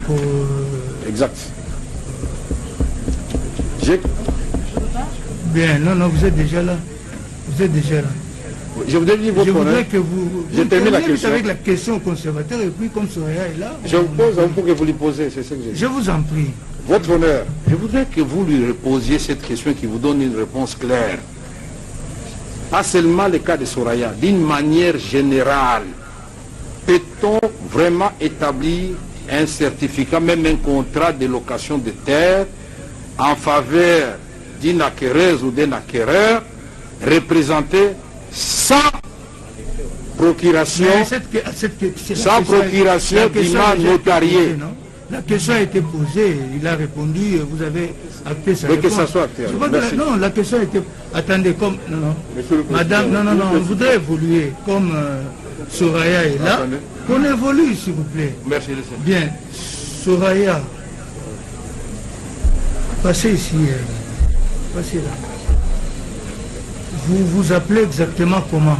pour... Exact. Bien, non, vous êtes déjà là. Vous êtes déjà là. Je voudrais dire votre voudrais honneur. que vous terminé la question. avec la question au conservateur et puis comme Soraya est là... Je vous pose un peu que vous lui posez, c'est ce que j'ai dit. Je vous en prie. Votre honneur, je voudrais que vous lui reposiez cette question qui vous donne une réponse claire. Pas seulement le cas de Soraya, d'une manière générale, peut-on vraiment établir un certificat, même un contrat de location de terre en faveur d'une acquéreuse ou d'un acquéreur représenté sans procuration, sans procuration d'image notariée? La question a été posée, il a répondu, vous avez acté sa réponse. Que ça soit acté. Non, la question a été... Attendez, comme... Non. Madame, non, on voudrait évoluer. Comme Soraya est là, qu'on évolue, s'il vous plaît. Merci. Bien, Soraya, passez ici. Passez là. Vous vous appelez exactement comment?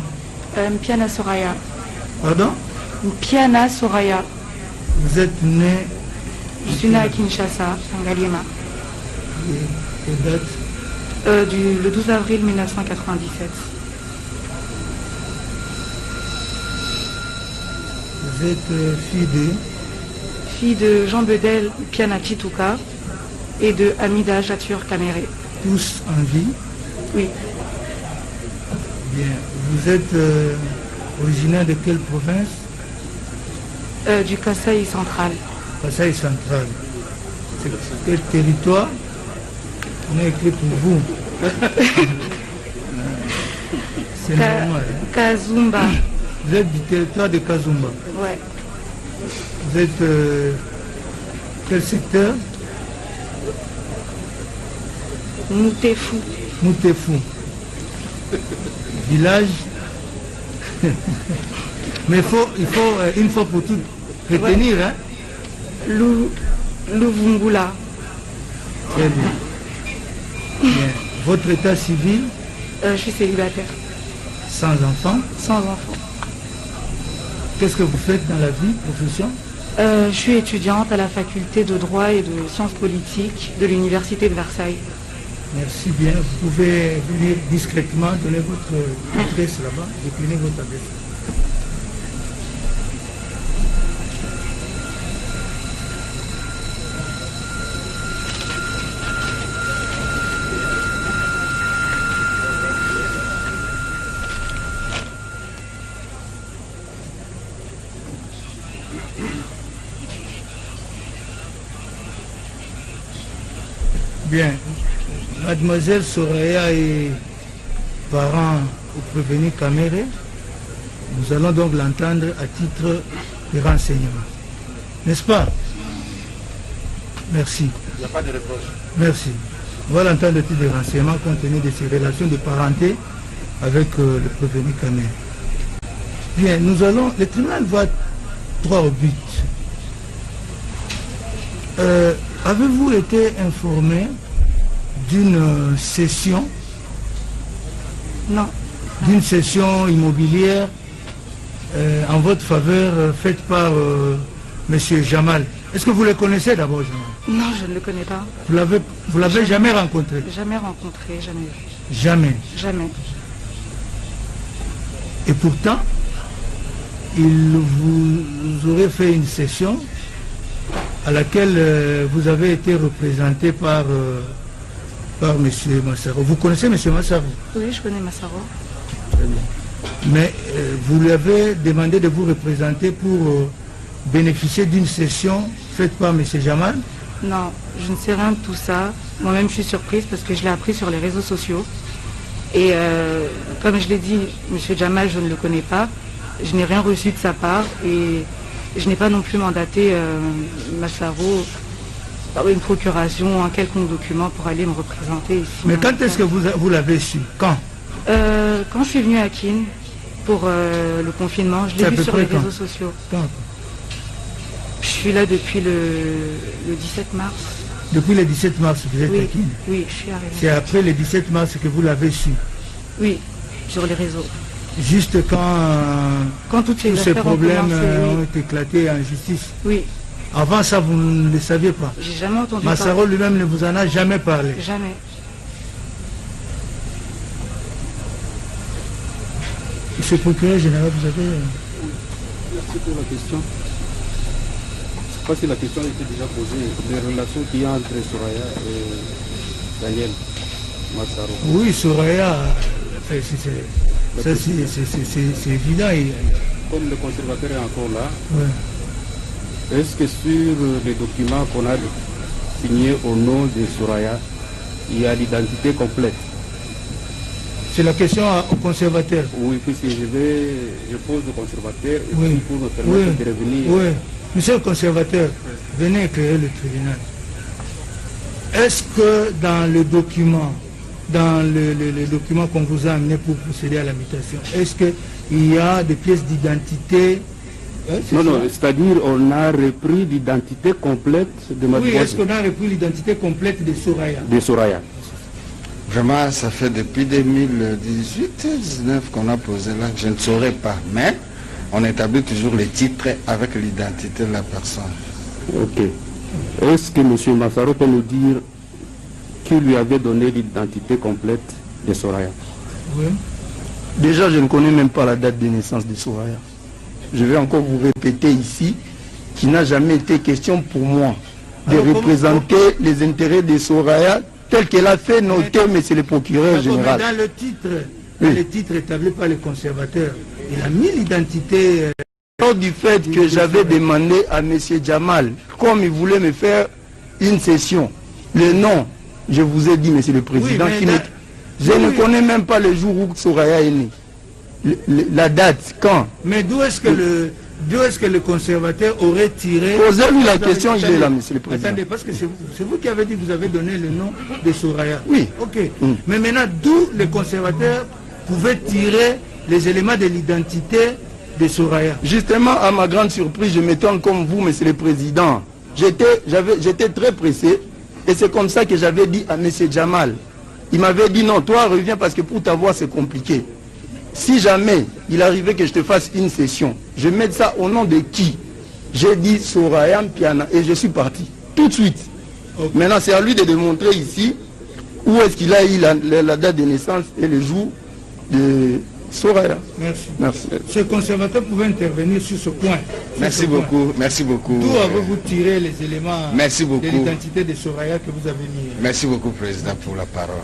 Mpiana Soraya. Pardon? Mpiana Soraya. Vous êtes né... Je suis née à Kinshasa, en Ngaliema. Et date? Le 12 avril 1997. Vous êtes fille de Jean Bedel Piana Chituka et de Amida Jatur Kamere. Tous en vie? Oui. Bien. Vous êtes originaire de quelle province? Du Kasaï central. Kasaï central. C'est quel territoire? On a écrit pour vous. C'est normal. Kazumba. Vous êtes du territoire de Kazumba? Ouais. Vous êtes quel secteur? Moutefou. Moutefou. Village. Mais il faut une fois pour toutes retenir, hein? Louvungula. Très bien. Bien. Votre état civil? Je suis célibataire. Sans enfant? Sans enfant. Qu'est-ce que vous faites dans la vie, profession? Je suis étudiante à la faculté de droit et de sciences politiques de l'université de Versailles. Merci bien. Vous pouvez venir discrètement donner votre adresse là-bas, décliner votre adresse. Bien. Mademoiselle Soraya est parent au prévenu Kamere. Nous allons donc l'entendre à titre de renseignement. N'est-ce pas? Merci. Il n'y a pas de reproche. Merci. On va l'entendre à titre de renseignement compte tenu de ses relations de parenté avec le prévenu Kamere. Bien, nous allons... Le tribunal va droit au but. Avez-vous été informé d'une cession? Non. D'une cession immobilière en votre faveur faite par M. Jamal. Est-ce que vous le connaissez d'abord, Jamal? Non, je ne le connais pas. Vous l'avez jamais rencontré? Jamais rencontré, jamais vu. Jamais? Jamais. Et pourtant, il vous aurait fait une cession à laquelle vous avez été représenté par M. Massaro. Vous connaissez M. Massaro? Oui, je connais Massaro. Très bien. Mais vous lui avez demandé de vous représenter pour bénéficier d'une cession faite par M. Jamal? Non, je ne sais rien de tout ça. Moi-même, je suis surprise parce que je l'ai appris sur les réseaux sociaux. Et comme je l'ai dit, M. Jamal, je ne le connais pas. Je n'ai rien reçu de sa part et je n'ai pas non plus mandaté Massaro par une procuration, un quelconque document pour aller me représenter ici. Mais quand est-ce que vous l'avez su? Quand? Quand je suis venue à Kin pour le confinement, je l'ai vu sur les réseaux sociaux. Quand? Je suis là depuis le 17 mars. Depuis le 17 mars, vous êtes à Kin? Oui, je suis arrivée. C'est après le 17 mars que vous l'avez su? Oui, sur les réseaux. Juste quand toutes tous ces problèmes ont éclaté en justice? Oui. Avant ça, vous ne le saviez pas. J'ai jamais entendu Massaro parler. lui-même ne vous en a jamais parlé. Jamais. Monsieur le procureur général, vous avez... Merci pour la question. Je ne sais pas si la question a été déjà posée. Les relations qu'il y a entre Soraya et Daniel Massaro. Oui, Soraya, c'est évident. Comme le conservateur est encore là, Ouais. est-ce que sur les documents qu'on a signés au nom de Soraya, il y a l'identité complète? C'est la question au conservateur. Oui, puisque je pose au conservateur et Oui. puis pour me permettre de revenir. Oui. Monsieur le conservateur, venez éclairer le tribunal. Est-ce que dans le document, le document qu'on vous a amené pour procéder à la mutation, est-ce qu'il y a des pièces d'identité? Non, non, c'est-à-dire on a repris l'identité complète de Oui, Mademoiselle. est-ce qu'on a repris l'identité complète de Soraya? De Soraya. Vraiment, ça fait depuis 2018-19 qu'on a posé là, je ne saurais pas. Mais on établit toujours les titres avec l'identité de la personne. Ok. Est-ce que M. Massaro peut nous dire qui lui avait donné l'identité complète de Soraya? Oui. Déjà, je ne connais même pas la date de naissance de Soraya. Je vais encore vous répéter ici qu'il n'a jamais été question pour moi de Alors, représenter les intérêts de Soraya tel qu'elle a fait noter, monsieur le procureur général. Mais dans le titre établi par les conservateurs, il a mis l'identité... Lors du fait que j'avais demandé à monsieur Jamal, comme il voulait me faire une session, le nom, je vous ai dit, monsieur le président, Oui, qui mais je ne connais même pas le jour où Soraya est né. La date, quand. Mais d'où est-ce que le conservateur aurait tiré... Posez-lui la question, il est là, monsieur le président. Attendez, parce que c'est vous qui avez dit que vous avez donné le nom de Soraya. Oui. Ok. Mais maintenant, d'où le conservateur pouvait tirer les éléments de l'identité de Soraya? Justement, à ma grande surprise, je m'étonne comme vous, monsieur le président. J'étais très pressé et c'est comme ça que j'avais dit à monsieur Jamal. Il m'avait dit non, toi reviens parce que pour t'avoir c'est compliqué. Si jamais il arrivait que je te fasse une session, je mets ça au nom de qui? J'ai dit Soraya Mpiana et je suis parti. Tout de suite. Okay. Maintenant, c'est à lui de démontrer ici où est-ce qu'il a eu la date de naissance et le jour de Soraya. Merci. Merci. Ce conservateur pouvait intervenir sur ce point. Merci beaucoup, merci beaucoup. D'où avez-vous tiré les éléments de l'identité de Soraya que vous avez mis? Merci beaucoup, Président, pour la parole.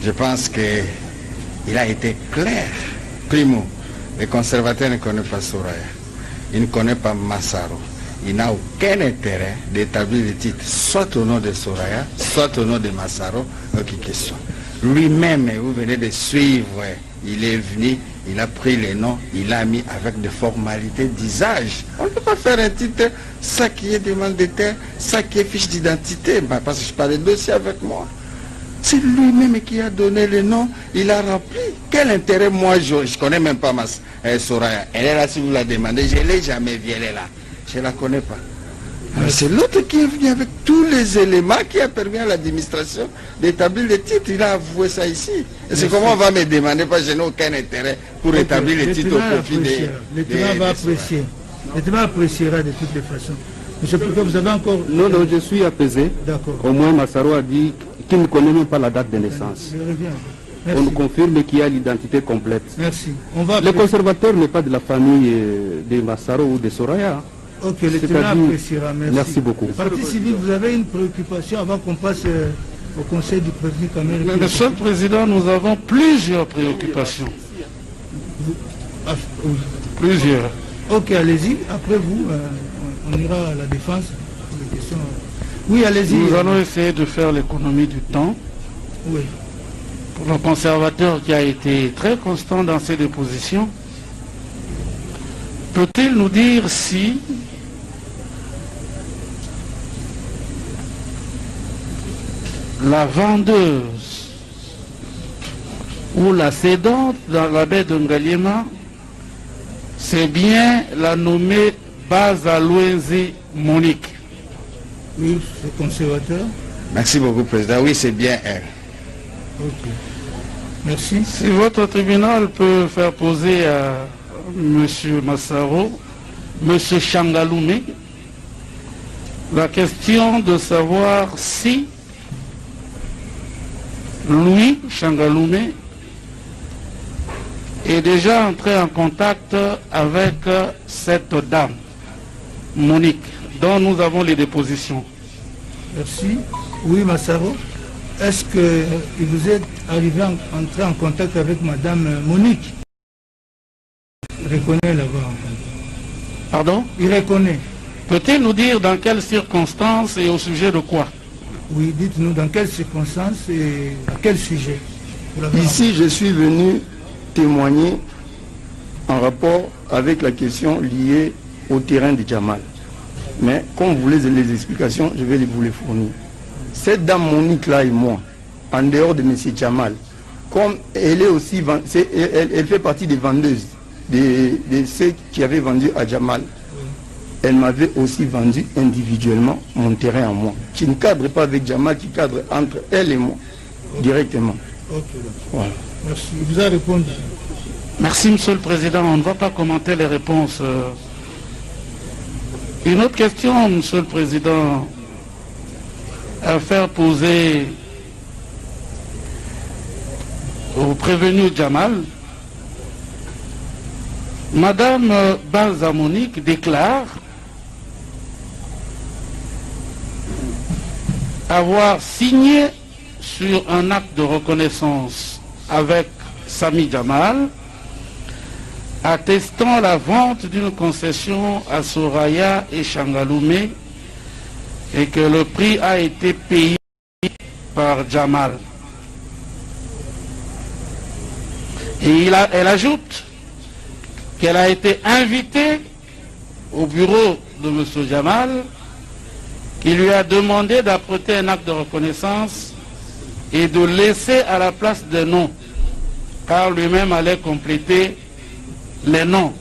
Je pense qu'il a été clair. Primo, le conservateur ne connaît pas Soraya. Il ne connaît pas Massaro. Il n'a aucun intérêt d'établir le titre, soit au nom de Soraya, soit au nom de Massaro, aucune question. Lui-même, vous venez de suivre, il est venu, il a pris les noms, il a mis avec des formalités d'usage. On ne peut pas faire un titre, ça qui est demande de terre, ça qui est fiche d'identité, parce que je parle de dossier avec moi. C'est lui-même qui a donné le nom, il a rempli. Quel intérêt, moi, je ne connais même pas Soraya. Elle est là, si vous la demandez, je ne l'ai jamais vue, elle est là. Je ne la connais pas. C'est l'autre qui est venu avec tous les éléments qui a permis à l'administration d'établir le titre. Il a avoué ça ici. Et c'est comment on va me demander, parce que je n'ai aucun intérêt pour établir le titre au profit des... Le tribunal va apprécier. Le tribunal appréciera de toutes les façons. Monsieur le procureur, vous avez encore... Non, non, je suis apaisé. D'accord. Au moins, Massaro a dit qu'il ne connaît même pas la date de naissance. Je reviens. On Merci. nous confirme qu'il y a l'identité complète. Merci. On va Le conservateur n'est pas de la famille de Massaro ou de Soraya. Ok, le tribunal appréciera. Merci. Merci beaucoup. Partie civile, vous avez une préoccupation avant qu'on passe au conseil du président Kamel? Monsieur le Président, nous avons plusieurs préoccupations. Ah, oui. Plusieurs. Ok, allez-y. Après vous, on ira à la défense pour les questions. Oui, allez-y. Nous allons essayer de faire l'économie du temps. Oui. Pour le conservateur qui a été très constant dans ses dépositions, peut-il nous dire si la vendeuse ou la cédante dans la baie de Ngaliema, c'est bien la nommée Bazalouenzi Monique? Oui, c'est conservateur. Merci beaucoup, Président. Oui, c'est bien elle. Ok. Merci. Si votre tribunal peut faire poser à M. Massaro, M. Changaloumé, la question de savoir si Louis Changalume est déjà entré en contact avec cette dame, Monique, dont nous avons les dépositions. Merci. Oui, Massaro. Est-ce qu'il vous est arrivé entrer en contact avec Madame Monique? Il reconnaît l'avoir entendu. Pardon? Il reconnaît. Peut-il nous dire dans quelles circonstances et au sujet de quoi? Oui, dites-nous dans quelles circonstances et à quel sujet. Ici, je suis venu témoigner en rapport avec la question liée au terrain de Jamal. Mais comme vous voulez les explications, je vais vous les fournir. Cette dame Monique là et moi, en dehors de M. Jamal, comme elle est aussi, elle fait partie des vendeuses, de ceux qui avaient vendu à Jamal. Elle m'avait aussi vendu individuellement mon terrain à moi, qui ne cadre pas avec Jamal, qui cadre entre elle et moi, directement. Ok, voilà. Merci. Il vous a répondu. Merci, Monsieur le Président. On ne va pas commenter les réponses. Une autre question, Monsieur le Président, à faire poser au prévenu Jamal. Madame Balsamonique déclare avoir signé sur un acte de reconnaissance avec Sami Jamal attestant la vente d'une concession à Soraya et Changalume et que le prix a été payé par Jamal. Et elle ajoute qu'elle a été invitée au bureau de M. Jamal, qui lui a demandé d'apprêter un acte de reconnaissance et de laisser à la place des noms, car lui-même allait compléter les noms.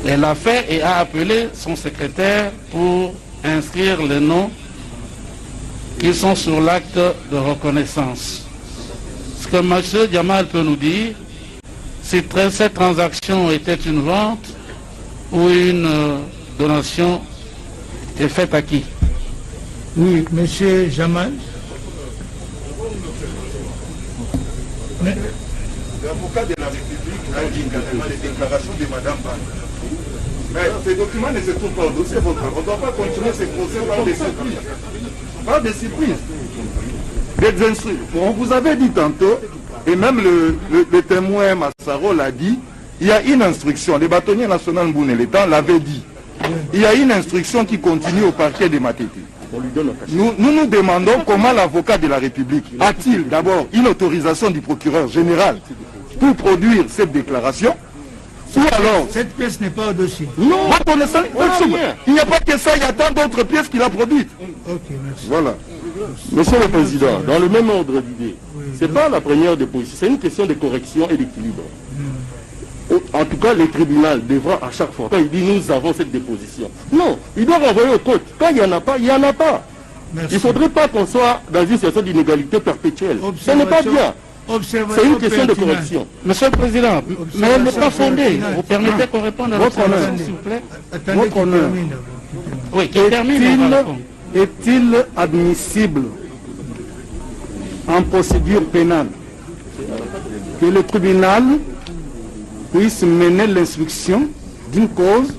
Elle l'a fait et a appelé son secrétaire pour inscrire les noms qui sont sur l'acte de reconnaissance. Ce que M. Jamal peut nous dire, si cette transaction était une vente ou une donation est faite à qui? Oui, M. Jamal. L'avocat de la République a dit également les déclarations de Mme Ban. Mais ces documents ne se trouvent pas au dossier. On ne doit pas continuer ces procès par des surprises. Pas des surprises. Des instruits. On vous avait dit tantôt, et même le témoin Massaro l'a dit, il y a une instruction. Le bâtonnier national Mbouné-Létan l'avait dit. Il y a une instruction qui continue au parquet de Matete. Nous demandons comment l'avocat de la République a-t-il d'abord une autorisation du procureur général pour produire cette déclaration, ou alors... Cette pièce n'est pas au dossier. Non, il n'y a pas que ça, il y a tant d'autres pièces qu'il a produites. Ok, merci. Voilà. Monsieur le Président, dans le même ordre d'idée, ce n'est pas la première déposition, c'est une question de correction et d'équilibre. En tout cas, le tribunal devra à chaque fois, quand il dit nous avons cette déposition, non, il doit renvoyer aux côtes. Quand il n'y en a pas, il n'y en a pas. Merci. Il ne faudrait pas qu'on soit dans une situation d'inégalité perpétuelle. Ce n'est pas bien. C'est une question de correction. Monsieur le Président, mais elle n'est pas fondée. Vous permettez qu'on réponde à votre question, s'il vous plaît? Attendez qu'il termine. Oui, qui termine. Est-il admissible en procédure pénale que le tribunal puisse mener l'instruction d'une cause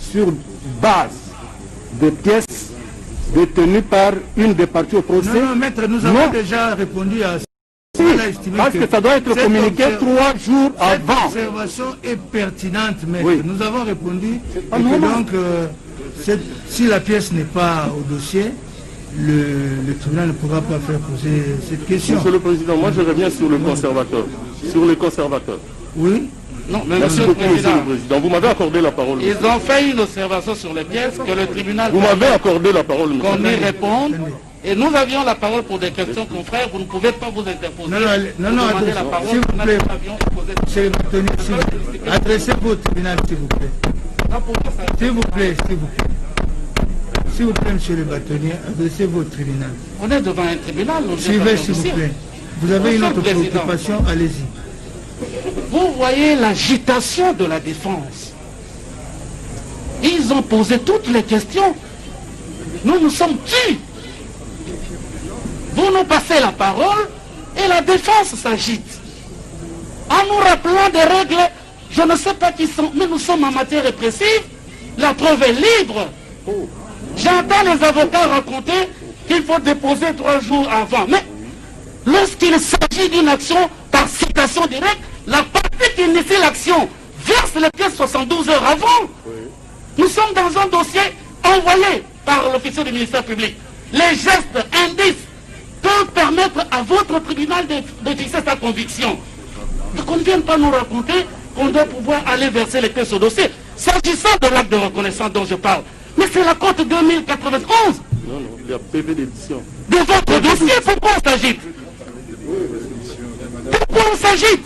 sur base de pièces détenues par une des parties au procès? Non, maître, nous avons déjà répondu à ça. Parce que ça doit être communiqué 3 jours avant. Cette observation est pertinente, maître. Oui. Nous avons répondu et que donc, si la pièce n'est pas au dossier, le tribunal ne pourra pas faire poser cette question. Monsieur le Président, moi je reviens sur le conservateur. Sur les conservateurs. Oui. Non, mais Merci Monsieur le beaucoup, Monsieur Président, le Président. Vous m'avez accordé la parole. ils ont fait une observation sur les pièces que le tribunal Vous m'avez accordé la parole, monsieur. qu'on y réponde. Et nous avions la parole pour des questions, confrères. Vous ne pouvez pas vous interposer. Non, Vous demandez la parole. s'il vous plaît. Nous avions posé- Monsieur le bâtonnier, s'il vous plaît. Adressez-vous au tribunal, s'il vous plaît. Non, pour moi, ça- S'il vous plaît, s'il vous plaît. S'il vous plaît, monsieur le bâtonnier, adressez-vous au tribunal. On est devant un tribunal. nous Suivez, sommes s'il vous ici. plaît. Vous avez une Monsieur autre le Président. préoccupation, allez-y. Vous voyez l'agitation de la défense. Ils ont posé toutes les questions. Nous nous sommes tus. Vous nous passez la parole et la défense s'agite. En nous rappelant des règles, je ne sais pas qui sont, mais nous sommes en matière répressive. La preuve est libre. J'entends les avocats raconter qu'il faut déposer 3 jours avant. Mais lorsqu'il s'agit d'une action par citation directe, la partie qui initie l'action verse les pièces 72 heures avant. Nous sommes dans un dossier envoyé par l'officier du ministère public. Les gestes, indices peuvent permettre à votre tribunal de fixer sa conviction. Qu'on ne vienne pas nous raconter qu'on doit pouvoir aller verser les pièces au dossier. S'agissant de l'acte de reconnaissance dont je parle, mais c'est la cote 2091. Non, il y a PV d'édition. De votre dossier, pourquoi on s'agite? Pourquoi on s'agite?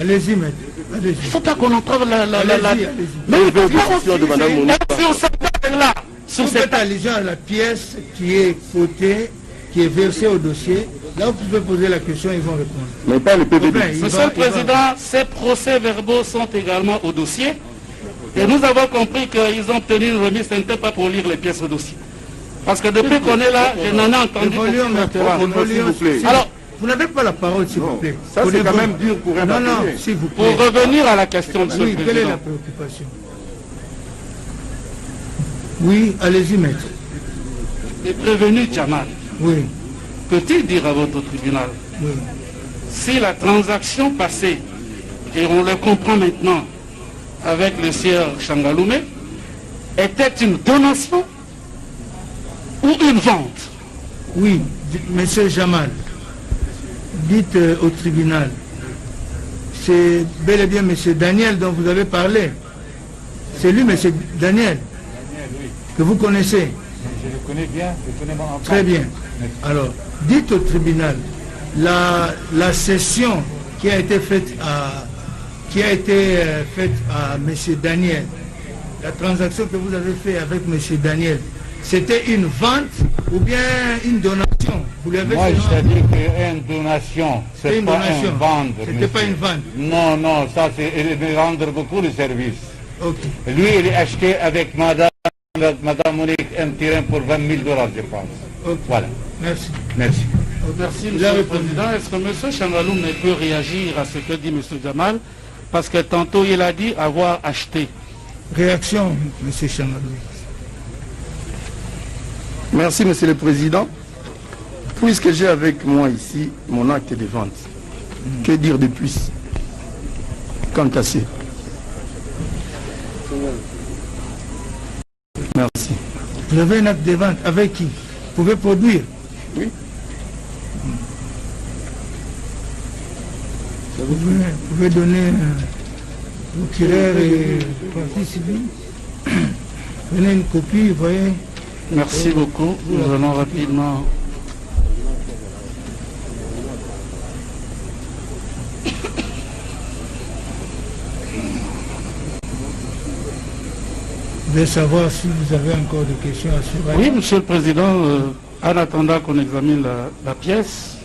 Allez-y, maître. Il ne faut pas qu'on entrave la... Allez-y. Mais de Madame Monique. si on s'appelle là, sur Vous cette... faites allusion à la pièce qui est cotée, qui est versée au dossier. Là, vous pouvez poser la question, ils vont répondre. Mais pas le PV Enfin, d'édition. Monsieur le Président, ces procès-verbaux sont également au dossier. Et nous avons compris qu'ils ont obtenu une remise, ce n'était pas pour lire les pièces au dossier. Parce que depuis qu'on est là, je n'en ai entendu Le volume, s'il vous plaît. Alors, vous n'avez pas la parole, s'il vous plaît. Ça, c'est quand même dur pour un Non, non, bâtonnier. s'il vous pour plaît. revenir à la question, Monsieur Oui, le quelle est Président. la préoccupation? Oui, allez-y, maître. Le prévenu Jamal, Oui, peut-il dire à votre tribunal oui. si la transaction passée, et on le comprend maintenant avec le sieur Changaloumé, était une donation ou une vente? Oui, monsieur Jamal, dites au tribunal, c'est bel et bien monsieur Daniel dont vous avez parlé. C'est lui, monsieur Daniel, que vous connaissez. Je le connais bien, je connais mon enfant. Très bien. Alors, dites au tribunal, la session qui a été faite à monsieur Daniel, la transaction que vous avez faite avec monsieur Daniel, c'était une vente ou bien une donation? Vous l'avez Moi, fait, je non? te dis qu'une donation, C'est c'est une pas donation. une vente. C'était pas monsieur. une vente. Non, non, ça c'est de rendre beaucoup de services. Ok. Lui, il est acheté avec Madame Monique un terrain pour 20 000 $, je pense. Ok. Voilà. Merci. Merci. Merci, Il a Monsieur le répondu. Président. Est-ce que Monsieur Changaloum ne peut réagir à ce que dit Monsieur Jamal? Parce que tantôt, il a dit avoir acheté. Réaction, monsieur Changalou. Merci, Monsieur le Président. Puisque j'ai avec moi ici mon acte de vente, que dire de plus? Quant à ça. Merci. Vous avez un acte de vente avec qui? Vous pouvez produire? Oui. Vous pouvez donner procureur et partie civile. Prenez une copie, vous voyez. Merci beaucoup. Nous allons rapidement... Je vais savoir si vous avez encore des questions à ce Oui, Monsieur le Président, en attendant qu'on examine la pièce,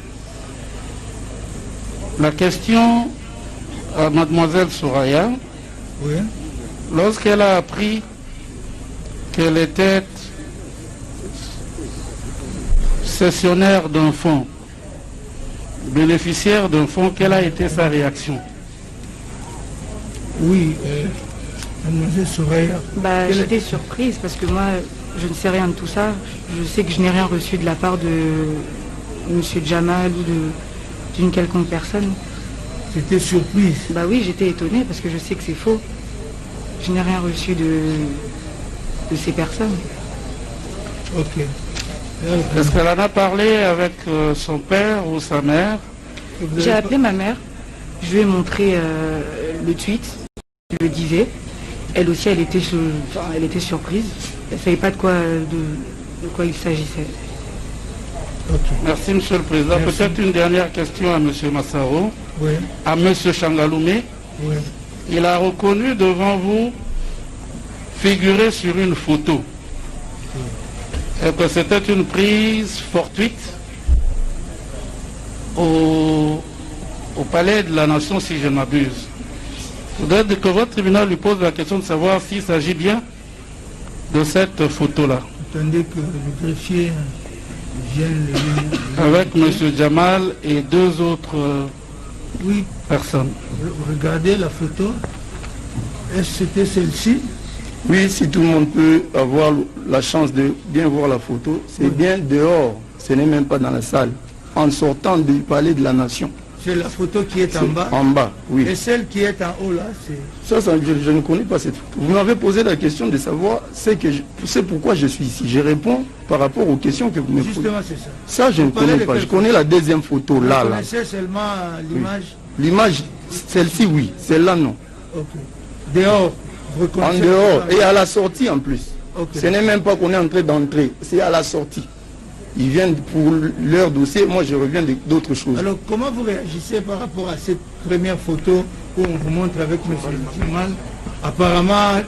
la question à Mademoiselle Soraya, Oui. lorsqu'elle a appris qu'elle était cessionnaire d'un fonds, bénéficiaire d'un fonds, quelle a été sa réaction? Oui, mademoiselle Soraya. Bah, j'étais surprise parce que moi, je ne sais rien de tout ça. Je sais que je n'ai rien reçu de la part de M. Jamal ou d'une quelconque personne. C'était surprise. Bah oui, j'étais étonnée parce que je sais que c'est faux. Je n'ai rien reçu de ces personnes. Ok. Est-ce qu'elle en a parlé avec son père ou sa mère? J'ai appelé ma mère. Je lui ai montré le tweet. Je le disais. Elle aussi, elle était surprise. Elle ne savait pas de quoi il s'agissait. Ok. Merci, Monsieur le Président. Merci. Peut-être une dernière question à M. Massaro, Oui. à M. Changaloumé. Oui. Il a reconnu devant vous figurer sur une photo. Et que c'était une prise fortuite au palais de la Nation, si je ne m'abuse. Je voudrais que votre tribunal lui pose la question de savoir s'il s'agit bien de cette photo-là. Attendez que le greffier vienne avec M. Jamal et deux autres oui. personnes. Regardez la photo. Est-ce que c'était celle-ci? Oui, si tout le monde peut avoir la chance de bien voir la photo, c'est bien dehors, ce n'est même pas dans la salle, en sortant du palais de la Nation. C'est la photo qui est en bas? En bas, oui. Et celle qui est en haut là, c'est... Ça, je ne connais pas cette photo. Vous m'avez posé la question de savoir c'est pourquoi je suis ici. Je réponds par rapport aux questions que vous me posez. Justement, c'est ça. Ça, je ne connais pas. Je connais la deuxième photo là. Vous connaissez seulement l'image? Oui. L'image, celle-ci, oui. Celle-là, non. Ok. Dehors? En dehors et à la sortie en plus. Okay. Ce n'est même pas qu'on est en train d'entrer, c'est à la sortie. Ils viennent pour leur dossier, moi je reviens d'autres choses. Alors comment vous réagissez par rapport à cette première photo où on vous montre avec M. Jamal, apparemment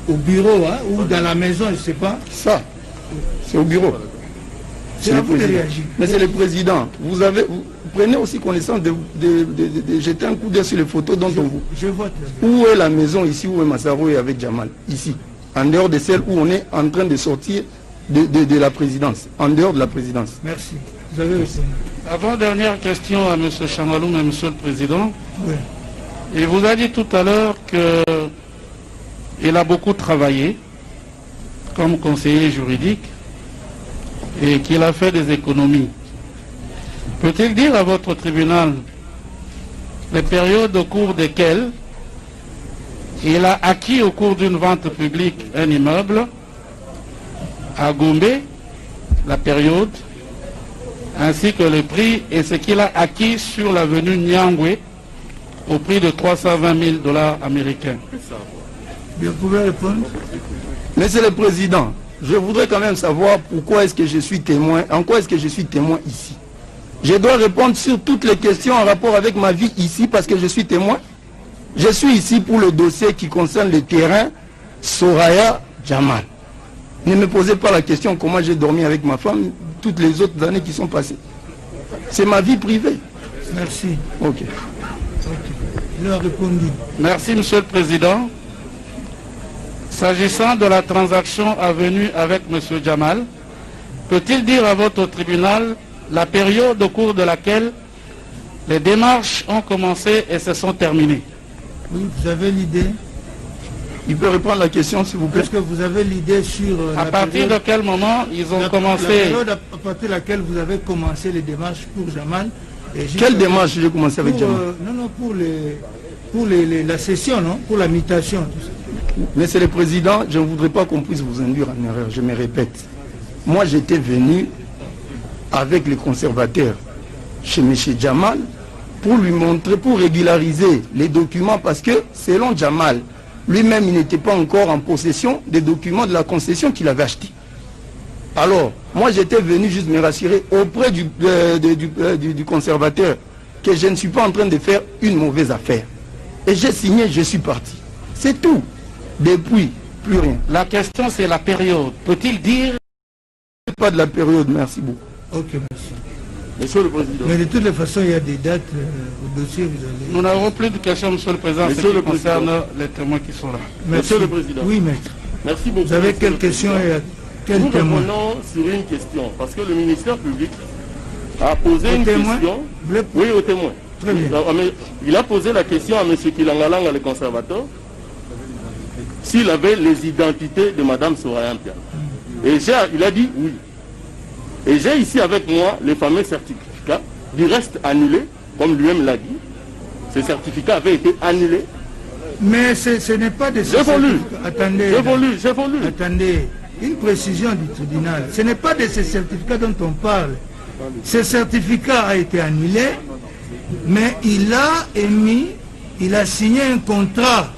au bureau hein, ou dans la maison, je ne sais pas? Ça, c'est au bureau. C'est à vous de réagir. Mais c'est le président. Vous prenez aussi connaissance de jeter un coup d'œil sur les photos dont on vous... Je vois. Où est la maison ici, où est Massaro et avec Jamal? Ici. En dehors de celle où on est en train de sortir de la présidence. En dehors de la présidence. Merci. Vous avez répondu. Avant-dernière question à M. Chamaloum et M. le Président. Oui. Il vous a dit tout à l'heure qu'il a beaucoup travaillé comme conseiller juridique et qu'il a fait des économies. Peut-il dire à votre tribunal les périodes au cours desquelles il a acquis au cours d'une vente publique un immeuble à Gombe, la période, ainsi que le prix et ce qu'il a acquis sur l'avenue Nyangwe au prix de 320 000 $ américains? Vous pouvez répondre? Monsieur le Président, je voudrais quand même savoir pourquoi est-ce que je suis témoin, en quoi est-ce que je suis témoin ici. Je dois répondre sur toutes les questions en rapport avec ma vie ici parce que je suis témoin. Je suis ici pour le dossier qui concerne le terrain Soraya Jamal. Ne me posez pas la question comment j'ai dormi avec ma femme toutes les autres années qui sont passées. C'est ma vie privée. Merci. Ok. Il a répondu. Merci, Monsieur le Président. S'agissant de la transaction avenue avec M. Jamal, peut-il dire à votre tribunal la période au cours de laquelle les démarches ont commencé et se sont terminées? Oui, vous avez l'idée? Il peut répondre à la question, s'il vous plaît. Est-ce que vous avez l'idée sur... à partir de quel moment ils ont commencé? La période à partir de laquelle vous avez commencé les démarches pour Jamal. Quelle démarche j'ai commencé avec Jamal? Non, pour la session, non? Pour la mutation, tout ça. Monsieur le Président, je ne voudrais pas qu'on puisse vous induire en erreur, je me répète. Moi, j'étais venu avec les conservateurs chez M. Jamal pour lui montrer, pour régulariser les documents parce que, selon Jamal, lui-même, il n'était pas encore en possession des documents de la concession qu'il avait acheté. Alors, moi, j'étais venu juste me rassurer auprès du conservateur que je ne suis pas en train de faire une mauvaise affaire. Et j'ai signé, je suis parti. C'est tout. Depuis, plus rien. La question, c'est la période. Peut-il dire? Pas de la période, merci beaucoup. Ok, merci. Monsieur le Président. Mais de toutes les façons, il y a des dates au dossier. Vous allez... Nous n'avons plus de questions, Monsieur le Président, ce qui concerne les témoins qui sont là. Merci. Monsieur le Président. Oui, maître. Merci beaucoup. Vous avez quelle question et quel Nous témoin? revenons sur une question, parce que le ministère public a posé une témoin? question. Oui, au témoin. Très bien. Il a posé la question à M. Kilangalanga, le conservateur, s'il avait les identités de Mme Soraya Mpiana. Et il a dit oui. Et j'ai ici avec moi les fameux certificats du reste annulé, comme lui-même l'a dit. Ces certificats avaient été annulés. Mais ce n'est pas des certificats. Attendez. J'ai voulu. Attendez. Une précision du tribunal. Ce n'est pas de ces certificats dont on parle. Ce certificat a été annulé, mais il a signé un contrat.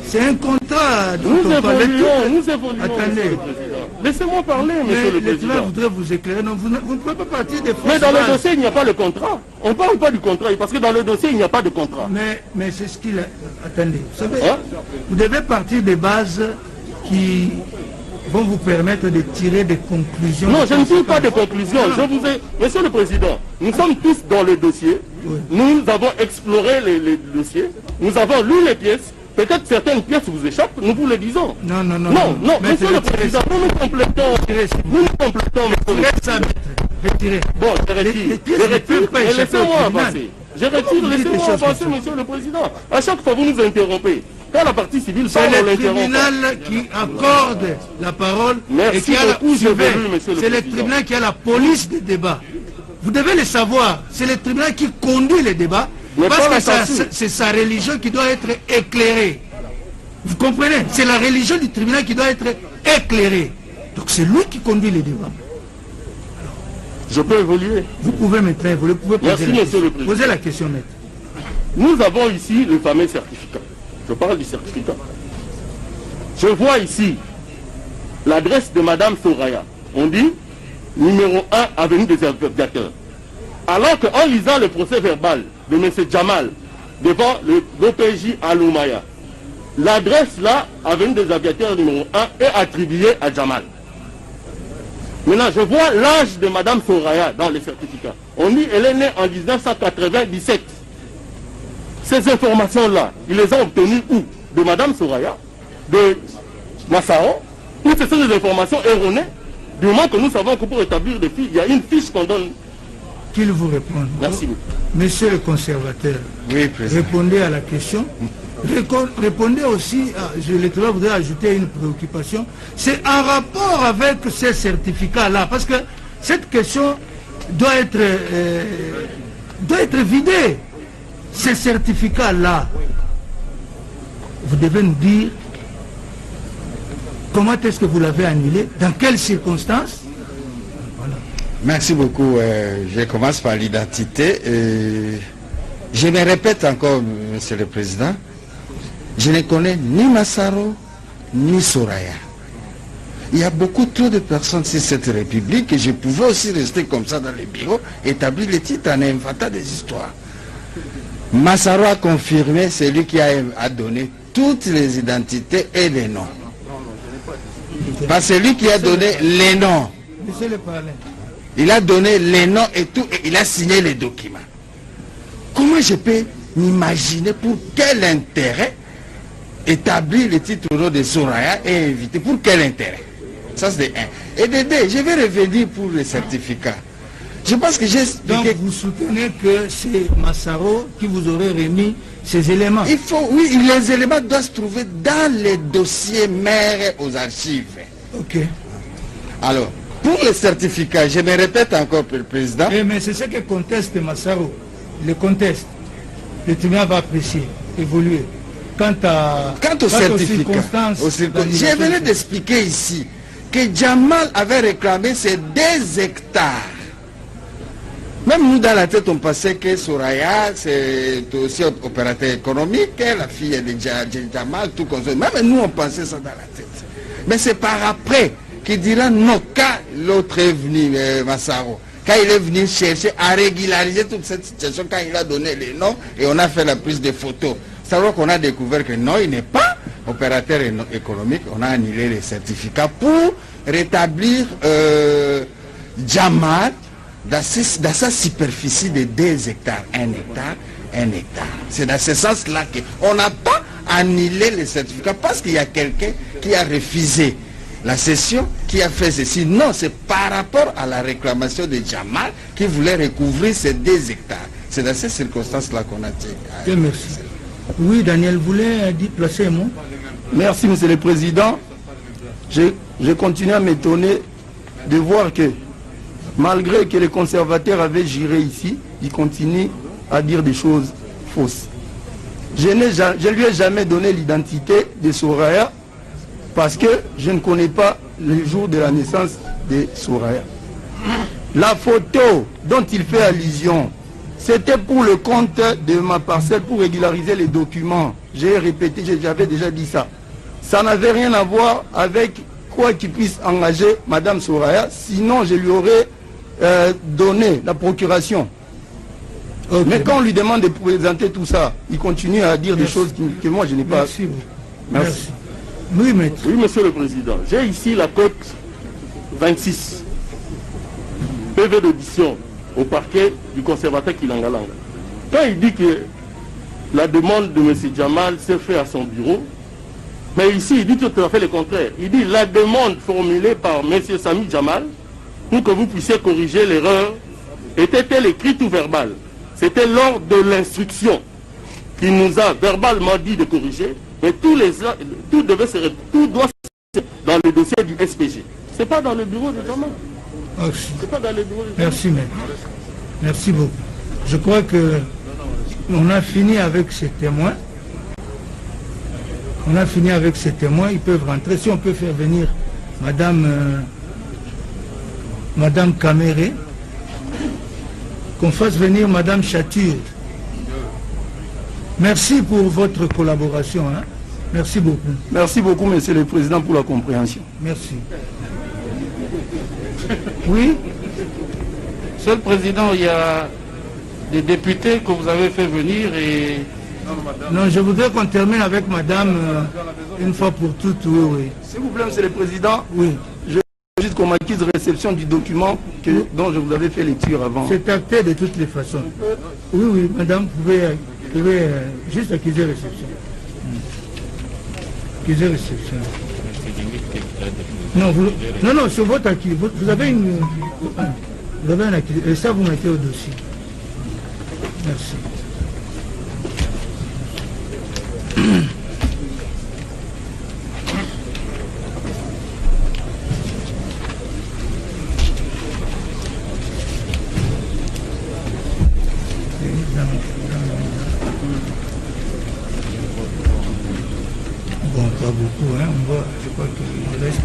C'est un contrat dont on parlait. Nous évoluons. Attendez. Laissez-moi parler, monsieur le Président. Je voudrais vous éclairer. Non, vous ne pouvez pas partir des fausses Mais dans bases. le dossier, il n'y a pas le contrat. On ne parle pas du contrat, parce que dans le dossier, il n'y a pas de contrat. Mais c'est ce qu'il a... Attendez. Vous savez, vous devez partir des bases qui vont vous permettre de tirer des conclusions. Non, je ne tire pas de conclusions. Monsieur le Président, nous sommes tous dans le dossier. Oui. Nous avons exploré les dossiers. Nous avons lu les pièces. Peut-être certaines pièces vous échappent, nous vous le disons. Non, non, non. Non, non, Maître, monsieur le président, nous complétons. Nous complétons, monsieur le ça, maître. Retirez. Bon, je retire. Je retire et laissez-moi avancer. Je retire, laissez-moi avancer, monsieur le président. À chaque fois, vous nous interrompez. Quand la partie civile parle, c'est on le l'interrompt. tribunal qui accorde la parole. Merci et qui a beaucoup, je suivez, veux, monsieur le c'est le président. tribunal qui a la police des débats. Vous devez le savoir. C'est le tribunal qui conduit les débats. Mais Parce pas que la censure. c'est sa religion qui doit être éclairée. Vous comprenez? C'est la religion du tribunal qui doit être éclairée. Donc c'est lui qui conduit les débats. Je peux évoluer. Vous pouvez maintenant évoluer. Vous pouvez poser Merci, la monsieur question. le président. Posez la question, maître. Nous avons ici le fameux certificat. Je parle du certificat. Je vois ici l'adresse de Madame Soraya. On dit numéro 1, avenue des aviateurs. Alors qu'en lisant le procès verbal de M. Jamal devant l'OPJ à Loumaya, l'adresse là, avenue des aviateurs numéro 1, est attribuée à Jamal. Maintenant, je vois l'âge de Madame Soraya dans le certificat. On dit qu'elle est née en 1997. Ces informations-là, ils les ont obtenues où? De Madame Soraya, de Massao, ou ce sont des informations erronées? Du moment que nous savons que pour établir des filles, il y a une fiche qu'on donne. Qu'il vous réponde. Merci beaucoup. Monsieur le conservateur, Oui, président. répondez à la question. Répondez aussi, je voudrais ajouter une préoccupation. C'est en rapport avec ces certificats-là, parce que cette question doit être vidée. Ces certificats-là, vous devez nous dire comment est-ce que vous l'avez annulé, dans quelles circonstances. Voilà. Merci beaucoup. Je commence par l'identité. Je me répète encore, monsieur le président, je ne connais ni Massaro, ni Soraya. Il y a beaucoup trop de personnes sur cette république et je pouvais aussi rester comme ça dans les bureaux, établir les titres en inventant des histoires. Massaro a confirmé, c'est lui qui a donné toutes les identités et les noms. Parce que c'est lui qui a donné les noms. Monsieur le parrain. Il a donné les noms et tout, et il a signé les documents. Comment je peux m'imaginer pour quel intérêt établir le titre au nom de Soraya et inviter? Pour quel intérêt? Ça c'est de 1. Et de 2, je vais revenir pour le certificat. Je pense que j'ai expliqué. Donc vous soutenez que c'est Massaro qui vous aurait remis ces éléments? Il faut, oui, les éléments doivent se trouver dans les dossiers mères aux archives. Ok. Alors, pour le certificat, je me répète encore pour le président. Mais c'est ce que conteste Massaro. Le conteste. Le tribunal va apprécier, évoluer. Quant au certificat, je venais d'expliquer ici que Jamal avait réclamé ces 2 hectares. Même nous dans la tête on pensait que Soraya c'est aussi opérateur économique, la fille est de Jamal, tout comme ça. Même nous on pensait ça dans la tête. Mais c'est par après qu'il dira non, quand l'autre est venu, Massaro, quand il est venu chercher à régulariser toute cette situation, quand il a donné les noms et on a fait la prise de photos. C'est alors qu'on a découvert que non, il n'est pas opérateur économique. On a annulé les certificats pour rétablir Jamal dans sa superficie de 2 hectares. 1 hectare, 1 hectare. C'est dans ce sens-là qu'on n'a pas annulé les certificats parce qu'il y a quelqu'un qui a refusé la cession, qui a fait ceci. Non, c'est par rapport à la réclamation de Jamal qui voulait recouvrir ces 2 hectares. C'est dans ces circonstances-là qu'on a dit. Merci. Oui, Daniel voulait placer un mot. Merci, monsieur le président. Je continue à m'étonner de voir que malgré que les conservateurs avaient géré ici, ils continuent à dire des choses fausses. Je ne lui ai jamais donné l'identité de Soraya parce que je ne connais pas le jour de la naissance de Soraya. La photo dont il fait allusion, c'était pour le compte de ma parcelle pour régulariser les documents. J'ai répété, j'avais déjà dit ça. Ça n'avait rien à voir avec quoi qu'il puisse engager Madame Soraya, sinon je lui aurais donné la procuration. Okay. Mais quand on lui demande de présenter tout ça, il continue à dire des choses que moi je n'ai pas. Merci. Merci. Oui, maître. Oui, monsieur le président. J'ai ici la cote 26. PV d'audition au parquet du conservateur Kilangalanga. Quand il dit que la demande de M. Jamal s'est faite à son bureau. Mais ici, il dit tout à fait le contraire. Il dit la demande formulée par M. Sami Jamal pour que vous puissiez corriger l'erreur était-elle écrite ou verbale? C'était lors de l'instruction qu'il nous a verbalement dit de corriger, mais tout doit se dans le dossier du SPG. Ce n'est pas dans le bureau de Jamal. C'est pas dans le bureau de Jamal. Merci, maître. Merci beaucoup. Je crois que on a fini avec ces témoins. On a fini avec ces témoins. Ils peuvent rentrer. Si on peut faire venir Madame Caméré, qu'on fasse venir Madame Chature. Merci pour votre collaboration. Hein. Merci beaucoup. Merci beaucoup, Monsieur le Président, pour la compréhension. Merci. Oui. Monsieur le Président, il y a des députés que vous avez fait venir et... Non, je voudrais qu'on termine avec Madame une fois pour toutes. Oui, oui. S'il vous plaît, Monsieur le Président. Oui. Je veux juste qu'on m'acquise réception du document dont je vous avais fait lecture avant. C'est acté de toutes les façons. Oui, oui, Madame, vous pouvez juste acquiser réception. Acquiser réception. Non, non, sur votre acquis, vous avez une... Vous avez un acquis, et ça vous mettez au dossier. Merci. Bon, pas beaucoup, hein. On voit, je crois qu'il reste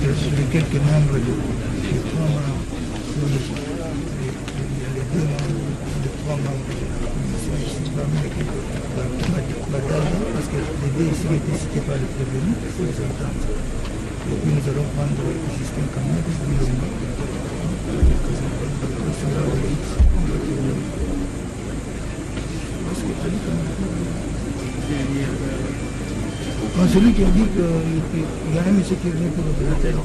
quelques membres de trois membres. Il y a les deux membres, les trois membres de la commission ici, parce que les deux ici étaient cités par le prévenu, il faut les entendre. Et puis nous allons prendre Justin Kamel, celui qui a dit qu'il y a un monsieur qui est venu pour représenter leur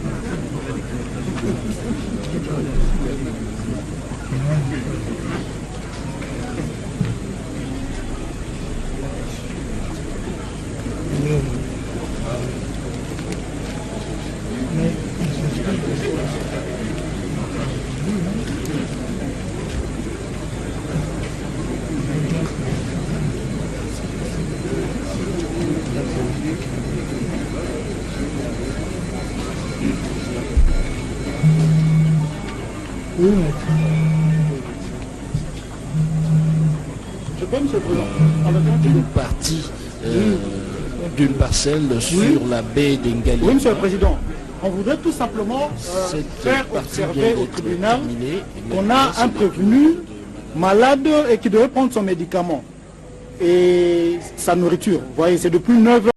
Une partie d'une parcelle sur la baie d'Engali. Oui, Monsieur le Président. On voudrait tout simplement faire observer au tribunal qu'on a un prévenu malade et qui devrait prendre son médicament et sa nourriture. Vous voyez, c'est depuis 9 heures.